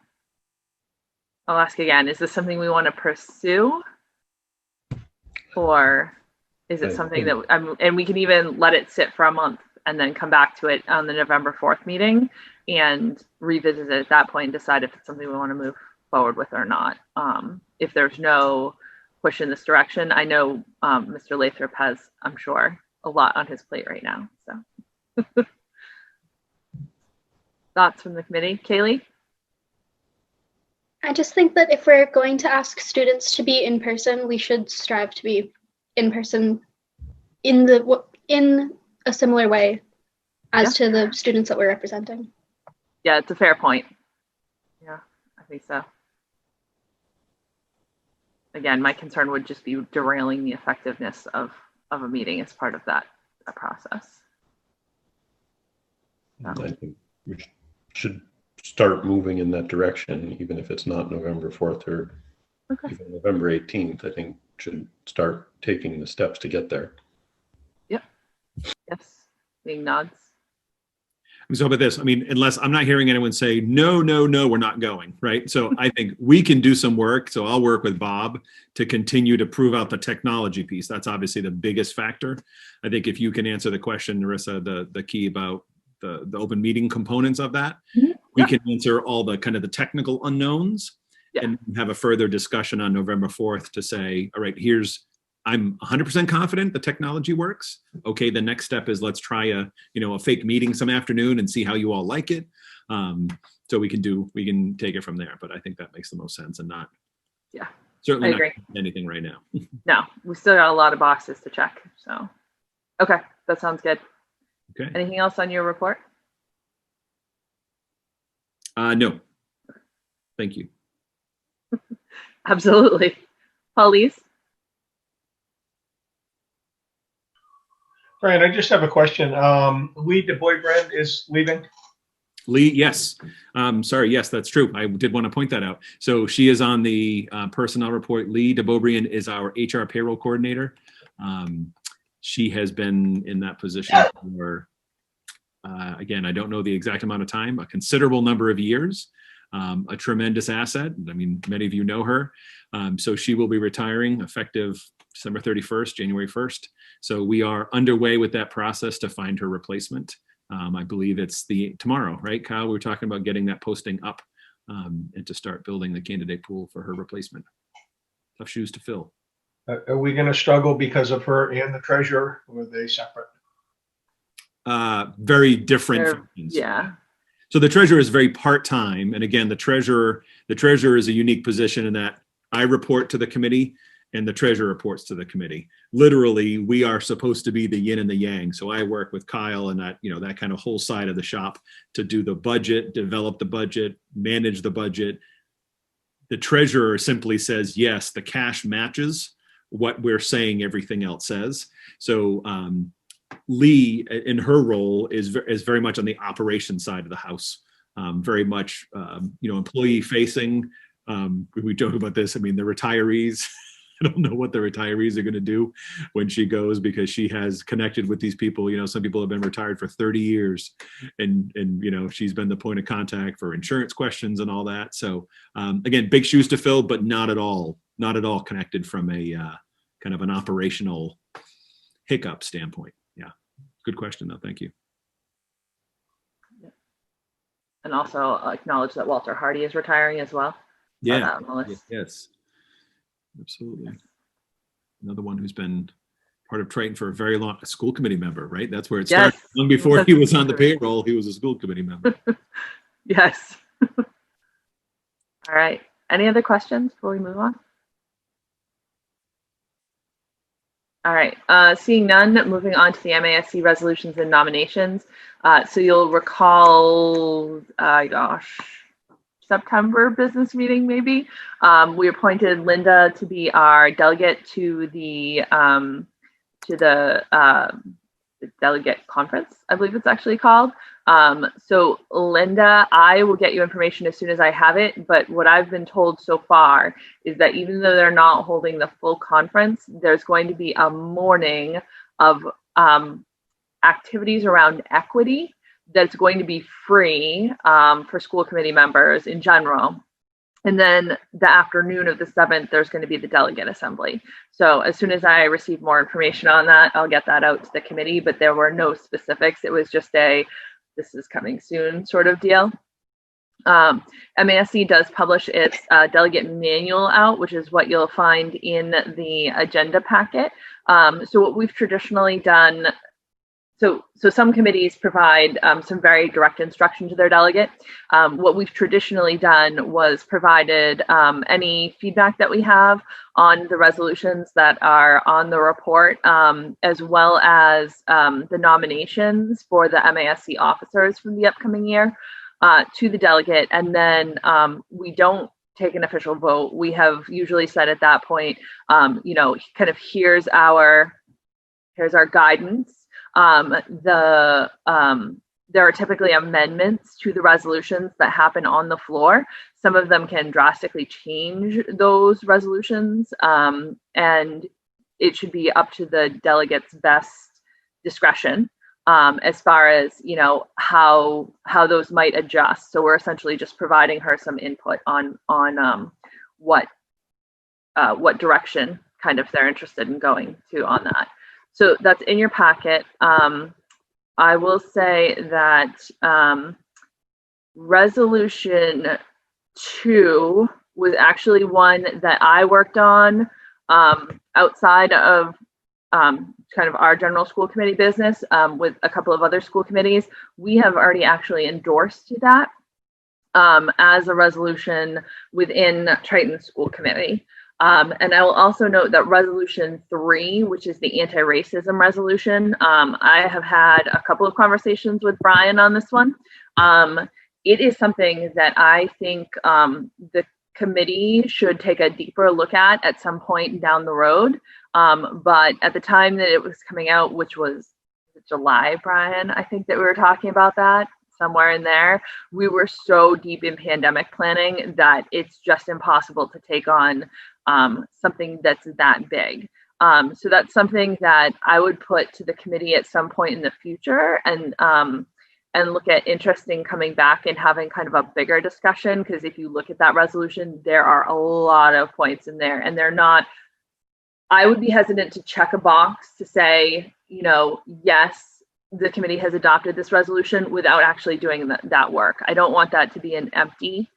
I'll ask again, is this something we want to pursue? Or is it something that, and we can even let it sit for a month and then come back to it on the November 4th meeting and revisit it at that point and decide if it's something we want to move forward with or not. If there's no push in this direction, I know Mr. Lathrop has, I'm sure, a lot on his plate right now. So thoughts from the committee? Kaylee? I just think that if we're going to ask students to be in person, we should strive to be in person in a similar way as to the students that we're representing. Yeah, it's a fair point. Yeah, I think so. Again, my concern would just be derailing the effectiveness of a meeting as part of that process. I think we should start moving in that direction, even if it's not November 4th or even November 18th. I think should start taking the steps to get there. Yep. Yes. Being nods. So about this, I mean, unless I'm not hearing anyone say, no, we're not going, right? So I think we can do some work. So I'll work with Bob to continue to prove out the technology piece. That's obviously the biggest factor. I think if you can answer the question, Narissa, the key about the open meeting components of that, we can answer all the kind of the technical unknowns and have a further discussion on November 4th to say, all right, I'm 100% confident the technology works. Okay, the next step is let's try a fake meeting some afternoon and see how you all like it. So we can take it from there. But I think that makes the most sense and not certainly not anything right now. No, we still got a lot of boxes to check. So okay, that sounds good. Okay. Anything else on your report? No. Thank you. Absolutely. Paulise? Brian, I just have a question. Lee DeBoybrand is leaving. Lee, yes. Sorry, yes, that's true. I did want to point that out. So she is on the personnel report. Lee DeBoybrand is our HR payroll coordinator. She has been in that position for, again, I don't know the exact amount of time, a considerable number of years, a tremendous asset. I mean, many of you know her. So she will be retiring effective December 31st, January 1st. So we are underway with that process to find her replacement. I believe it's tomorrow, right, Kyle? We were talking about getting that posting up and to start building the candidate pool for her replacement. Tough shoes to fill. Are we going to struggle because of her and the treasurer, or are they separate? Very different functions. Yeah. So the treasurer is very part-time. And again, the treasurer is a unique position in that I report to the committee and the treasurer reports to the committee. Literally, we are supposed to be the yin and the yang. So I work with Kyle and that, that kind of whole side of the shop to do the budget, develop the budget, manage the budget. The treasurer simply says, yes, the cash matches what we're saying everything else says. So Lee, in her role, is very much on the operation side of the house, very much, employee facing. We joke about this. I mean, the retirees, I don't know what the retirees are going to do when she goes, because she has connected with these people. Some people have been retired for 30 years and she's been the point of contact for insurance questions and all that. So again, big shoes to fill, but not at all connected from a kind of an operational hiccup standpoint. Yeah. Good question though. Thank you. And also acknowledge that Walter Hardy is retiring as well. Yeah. Yes. Absolutely. Another one who's been part of Triton for a very long, a school committee member, right? That's where it started. Yes. Long before he was on the payroll, he was a school committee member. Yes. All right. Any other questions before we move on? All right. Seeing none, moving on to the MASC resolutions and nominations. So you'll recall, September business meeting, maybe. We appointed Linda to be our delegate to the delegate conference, I believe it's actually called. So Linda, I will get you information as soon as I have it, but what I've been told so far is that even though they're not holding the full conference, there's going to be a morning of activities around equity that's going to be free for school committee members in general. And then the afternoon of the 7th, there's going to be the delegate assembly. So as soon as I receive more information on that, I'll get that out to the committee, but there were no specifics. It was just this is coming soon sort of deal. MASC does publish its delegate manual out, which is what you'll find in the agenda packet. So what we've traditionally done, so some committees provide some very direct instruction to their delegate. What we've traditionally done was provided any feedback that we have on the resolutions that are on the report, as well as the nominations for the MASC officers from the upcoming year to the delegate. And then we don't take an official vote. We have usually said at that point, kind of here's our guidance. There are typically amendments to the resolutions that happen on the floor. Some of them can drastically change those resolutions, and it should be up to the delegate's best discretion as far as how those might adjust. So we're essentially just providing her some input on what direction kind of they're interested in going to on that. So that's in your packet. I will say that resolution 2 was actually one that I worked on outside of kind of our general school committee business with a couple of other school committees. We have already actually endorsed that as a resolution within Triton School Committee. And I will also note that resolution 3, which is the anti-racism resolution, I have had a couple of conversations with Brian on this one. It is something that I think the committee should take a deeper look at some point down the road. But at the time that it was coming out, which was July, Brian, I think that we were talking about that. Somewhere in there, we were so deep in pandemic planning that it's just impossible to take on something that's that big. So that's something that I would put to the committee at some point in the future and look at interesting coming back and having kind of a bigger discussion. Because if you look at that resolution, there are a lot of points in there, and they're not, I would be hesitant to check a box to say, yes, the committee has adopted this resolution without actually doing that work. I don't want that to be an empty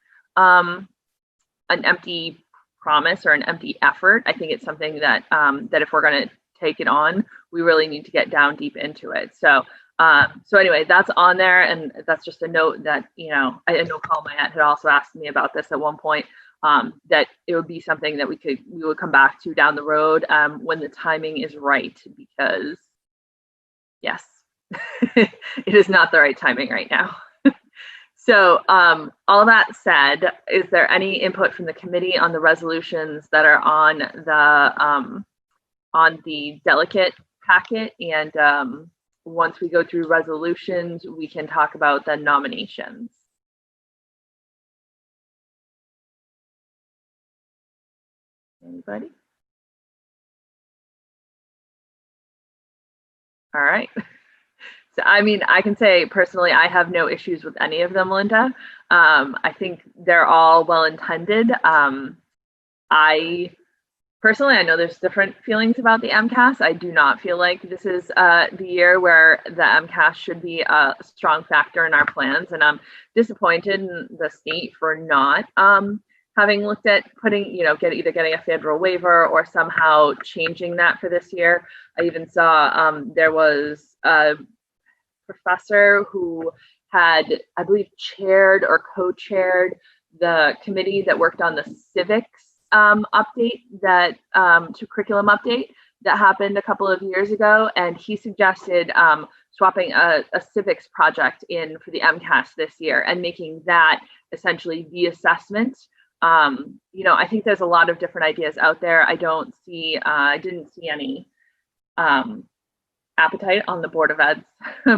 promise or an empty effort. I think it's something that that if we're going to take it on, we really need to get down deep into it. So anyway, that's on there, and that's just a note that, you know, I know Paul Mayette had also asked me about this at one point, that it would be something that we would come back to down the road when the timing is right, because yes, it is not the right timing right now. So all that said, is there any input from the committee on the resolutions that are on the delegate packet? And once we go through resolutions, we can talk about the nominations. Anybody? All right. So, I mean, I can say personally, I have no issues with any of them, Linda. I think they're all well-intended. I know there's different feelings about the MCAS. I do not feel like this is the year where the MCAS should be a strong factor in our plans. And I'm disappointed in the state for not having looked at putting, you know, either getting a federal waiver or somehow changing that for this year. I even saw there was a professor who had, I believe, chaired or co-chaired the committee that worked on the civics update that to curriculum update that happened a couple of years ago, and he suggested swapping a civics project in for the MCAS this year and making that essentially the assessment. You know, I think there's a lot of different ideas out there. I didn't see any appetite on the Board of Ed's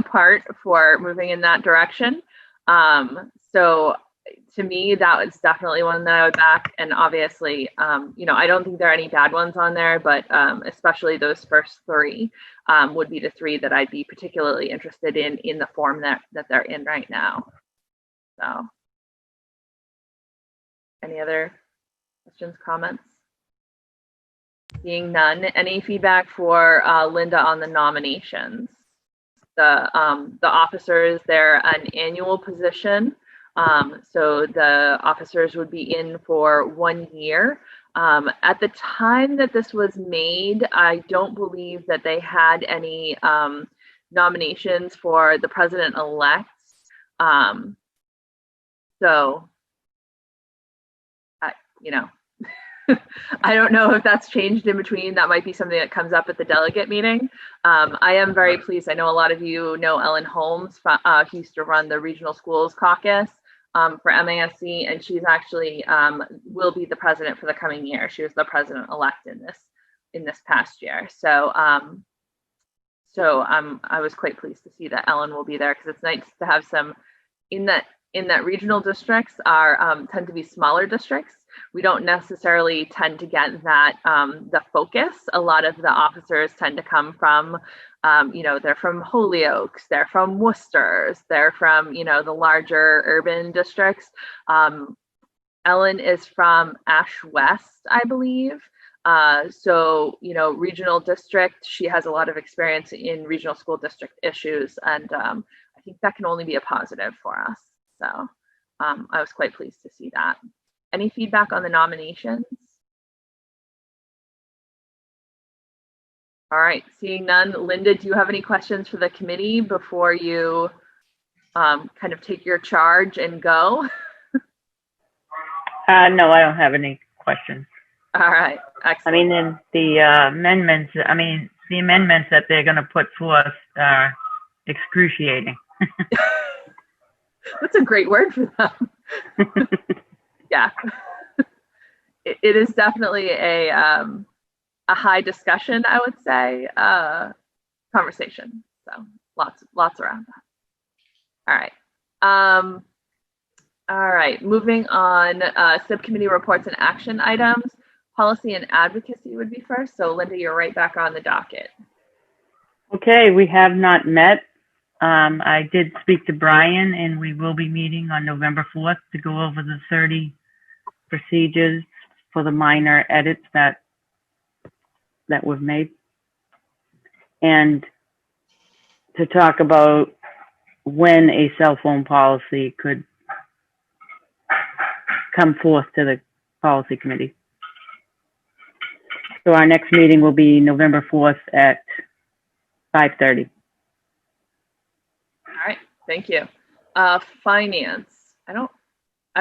part for moving in that direction. So to me, that was definitely one that I would back. And obviously, you know, I don't think there are any bad ones on there, but especially those first three would be the three that I'd be particularly interested in the form that they're in right now. So any other questions, comments? Seeing none, any feedback for Linda on the nominations? The officers, they're an annual position. So the officers would be in for 1 year. At the time that this was made, I don't believe that they had any nominations for the president-elect. So, you know, I don't know if that's changed in between. That might be something that comes up at the delegate meeting. I am very pleased. I know a lot of you know Ellen Holmes, who used to run the Regional Schools Caucus for MASC, and she's actually will be the president for the coming year. She was the president-elect in this past year. So I was quite pleased to see that Ellen will be there, because it's nice to have some in that regional districts tend to be smaller districts. We don't necessarily tend to get that the focus. A lot of the officers tend to come from, you know, they're from Holyoke, they're from Worcester, they're from, you know, the larger urban districts. Ellen is from Ash West, I believe. So, you know, regional district, she has a lot of experience in regional school district issues, and I think that can only be a positive for us. So I was quite pleased to see that. Any feedback on the nominations? All right, seeing none. Linda, do you have any questions for the committee before you kind of take your charge and go? No, I don't have any questions. All right, excellent. I mean, in the amendments, the amendments that they're going to put forth are excruciating. That's a great word for them. Yeah, it is definitely a high discussion, I would say, conversation. So lots around that. All right. Moving on, subcommittee reports and action items. Policy and advocacy would be first. So Linda, you're right back on the docket. Okay, we have not met. I did speak to Brian, and we will be meeting on November 4th to go over the 30 procedures for the minor edits that were made. And to talk about when a cell phone policy could come forth to the policy committee. So our next meeting will be November 4th at 5:30. All right, thank you. Finance. I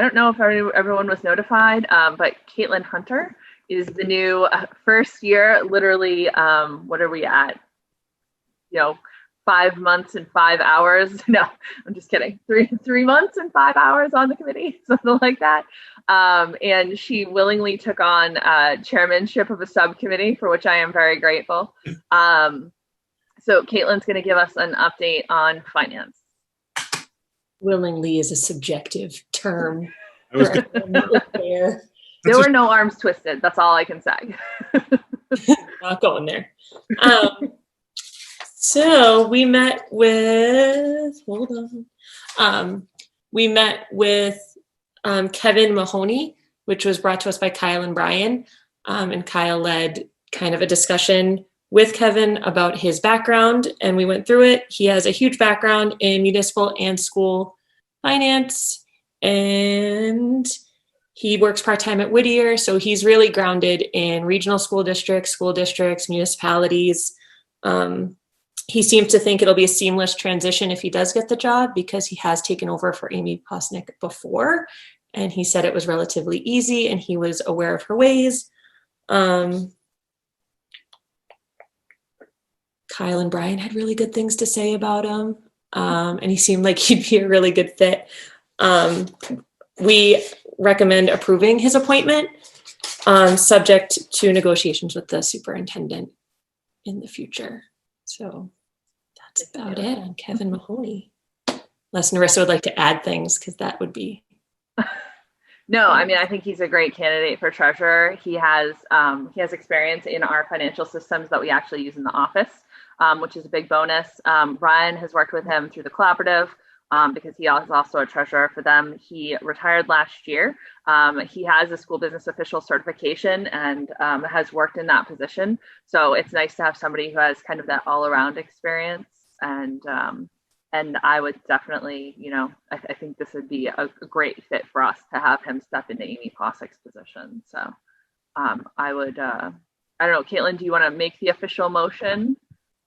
don't know if everyone was notified, but Caitlin Hunter is the new first year. Literally, what are we at? 5 months and 5 hours. No, I'm just kidding. 3 months and 5 hours on the committee, something like that. And she willingly took on chairmanship of a subcommittee, for which I am very grateful. So Caitlin's going to give us an update on finance. Willingly is a subjective term. I was for everyone that was there. There were no arms twisted. That's all I can say. Not going there. So we met with, we met with Kevin Mahoney, which was brought to us by Kyle and Brian. And Kyle led kind of a discussion with Kevin about his background, and we went through it. He has a huge background in municipal and school finance, and he works part-time at Whittier, so he's really grounded in regional school districts, municipalities. He seems to think it'll be a seamless transition if he does get the job, because he has taken over for Amy Posnick before, and he said it was relatively easy and he was aware of her ways. Kyle and Brian had really good things to say about him, and he seemed like he'd be a really good fit. We recommend approving his appointment, subject to negotiations with the superintendent in the future. So that's about it on Kevin Mahoney. Unless Narissa would like to add things, because that would be. No, I mean, I think he's a great candidate for treasurer. He has experience in our financial systems that we actually use in the office, which is a big bonus. Brian has worked with him through the collaborative because he is also a treasurer for them. He retired last year. He has a school business official certification and has worked in that position. So it's nice to have somebody who has kind of that all-around experience. And I would definitely, I think this would be a great fit for us to have him step into Amy Posnick's position. So I would, I don't know, Caitlin, do you want to make the official motion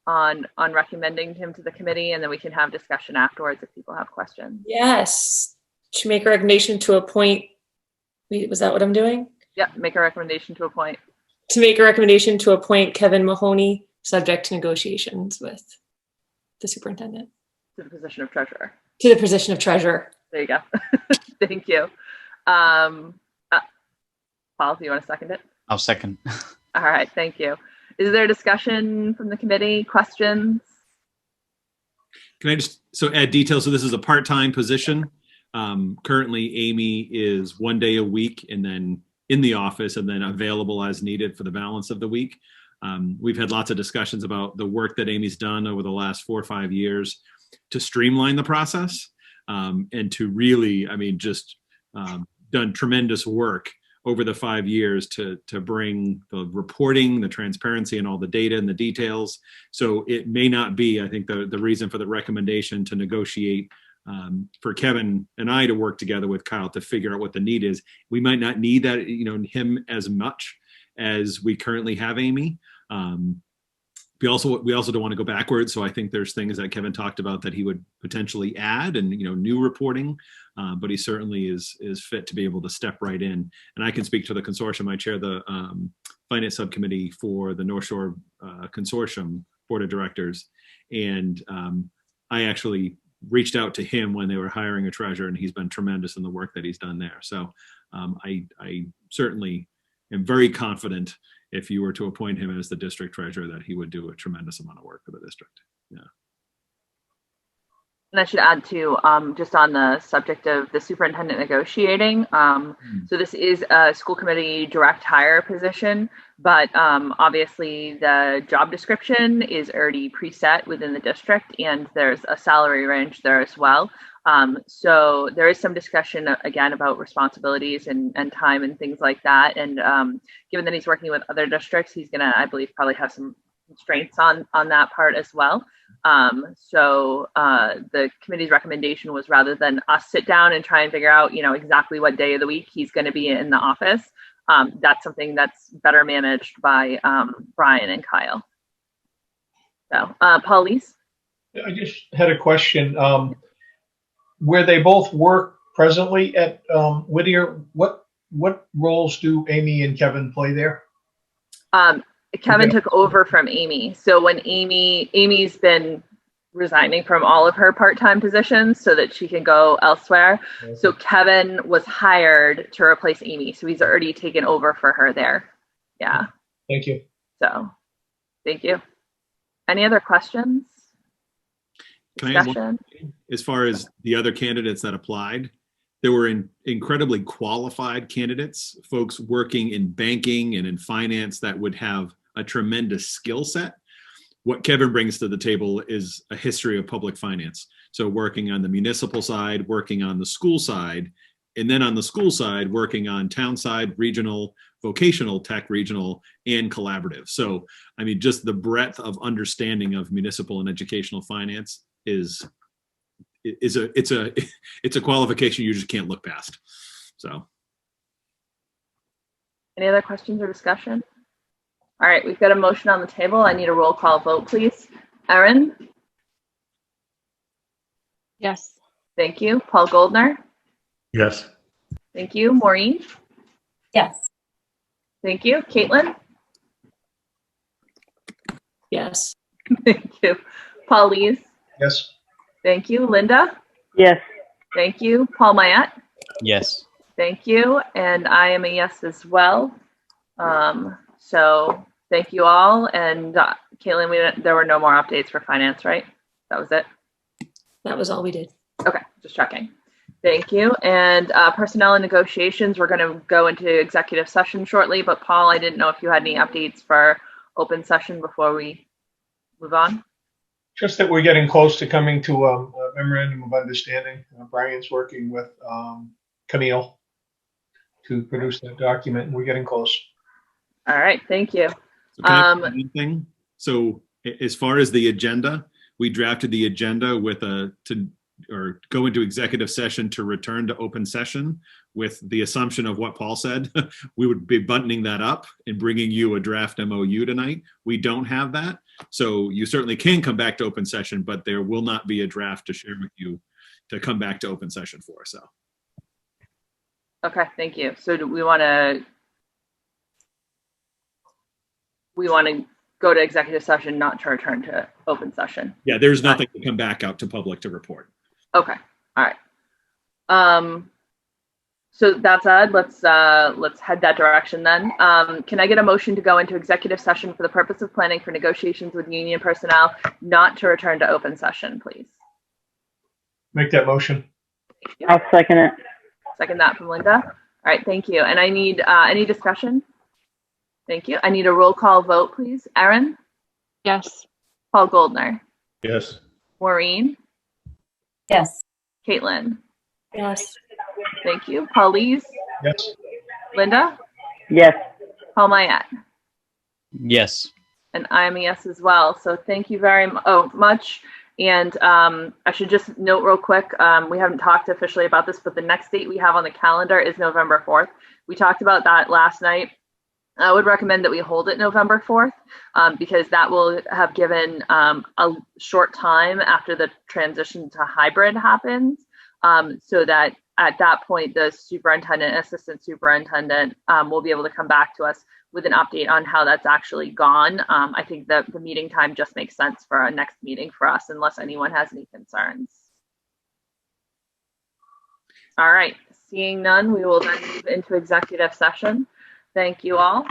on recommending him to the committee, and then we can have discussion afterwards if people have questions? Yes. To make a recommendation to appoint, was that what I'm doing? Yep, make a recommendation to appoint. To make a recommendation to appoint Kevin Mahoney, subject to negotiations with the superintendent. To the position of treasurer. To the position of treasurer. There you go. Thank you. Paul, do you want to second it? I'll second. All right, thank you. Is there discussion from the committee? Questions? Can I just add details? So this is a part-time position. Currently, Amy is 1 day a week and then in the office and then available as needed for the balance of the week. We've had lots of discussions about the work that Amy's done over the last 4 or 5 years to streamline the process and to really, done tremendous work over the 5 years to bring the reporting, the transparency, and all the data and the details. So it may not be, I think, the reason for the recommendation to negotiate for Kevin and I to work together with Kyle to figure out what the need is. We might not need that, him as much as we currently have Amy. We also don't want to go backwards. So I think there's things that Kevin talked about that he would potentially add and, new reporting, but he certainly is fit to be able to step right in. And I can speak to the consortium. I chair the finance subcommittee for the North Shore Consortium Board of Directors. And I actually reached out to him when they were hiring a treasurer, and he's been tremendous in the work that he's done there. So I certainly am very confident if you were to appoint him as the district treasurer, that he would do a tremendous amount of work for the district. Yeah. And I should add too, just on the subject of the superintendent negotiating. So this is a school committee direct hire position, but obviously the job description is already preset within the district, and there's a salary range there as well. So there is some discussion again about responsibilities and time and things like that. And given that he's working with other districts, he's gonna, I believe, probably have some constraints on that part as well. So the committee's recommendation was, rather than us sit down and try and figure out, exactly what day of the week he's going to be in the office, that's something that's better managed by Brian and Kyle. So, Paulise? I just had a question. Where they both work presently at Whittier, what roles do Amy and Kevin play there? Kevin took over from Amy. So when Amy's been resigning from all of her part-time positions so that she can go elsewhere. Okay. So Kevin was hired to replace Amy. So he's already taken over for her there. Yeah. Thank you. So, thank you. Any other questions? Can I add one? As far as the other candidates that applied, there were incredibly qualified candidates, folks working in banking and in finance that would have a tremendous skill set. What Kevin brings to the table is a history of public finance. So working on the municipal side, working on the school side, and then on the school side, working on town side, regional, vocational tech, regional, and collaborative. So, I mean, just the breadth of understanding of municipal and educational finance it's a qualification you just can't look past. So. Any other questions or discussion? All right, we've got a motion on the table. I need a roll call vote, please. Erin? Yes. Thank you. Paul Goldner? Yes. Thank you. Maureen? Yes. Thank you. Caitlin? Yes. Thank you. Paulise? Yes. Thank you. Linda? Yes. Thank you. Paul Mayette? Yes. Thank you. And I am a yes as well. So thank you all. And Caitlin, there were no more updates for finance, right? That was it? That was all we did. Okay, just checking. Thank you. And personnel and negotiations, we're going to go into executive session shortly. But Paul, I didn't know if you had any updates for open session before we move on. Just that we're getting close to coming to a memorandum of understanding. Brian's working with Camille to produce that document, and we're getting close. All right, thank you. So can I add anything? So as far as the agenda, we drafted the agenda with go into executive session to return to open session with the assumption of what Paul said. We would be buttoning that up and bringing you a draft MOU tonight. We don't have that. So you certainly can come back to open session, but there will not be a draft to share with you to come back to open session for. So. Okay, thank you. So do we want to go to executive session, not to return to open session? Yeah, there's nothing to come back out to public to report. Okay, all right. So that said, let's head that direction then. Can I get a motion to go into executive session for the purpose of planning for negotiations with union personnel, not to return to open session, please? Make that motion. I'll second it. Second that from Linda. All right, thank you. And I need any discussion? Thank you. I need a roll call vote, please. Erin? Yes. Paul Goldner? Yes. Maureen? Yes. Caitlin? Yes. Thank you. Paulise? Yes. Linda? Yes. Paul Mayette? Yes. And I'm a yes as well. So thank you very much. And I should just note real quick, we haven't talked officially about this, but the next date we have on the calendar is November 4th. We talked about that last night. I would recommend that we hold it November 4th because that will have given a short time after the transition to hybrid happens, so that at that point, the superintendent, assistant superintendent will be able to come back to us with an update on how that's actually gone. I think that the meeting time just makes sense for our next meeting for us, unless anyone has any concerns. All right, seeing none, we will then move into executive session. Thank you all.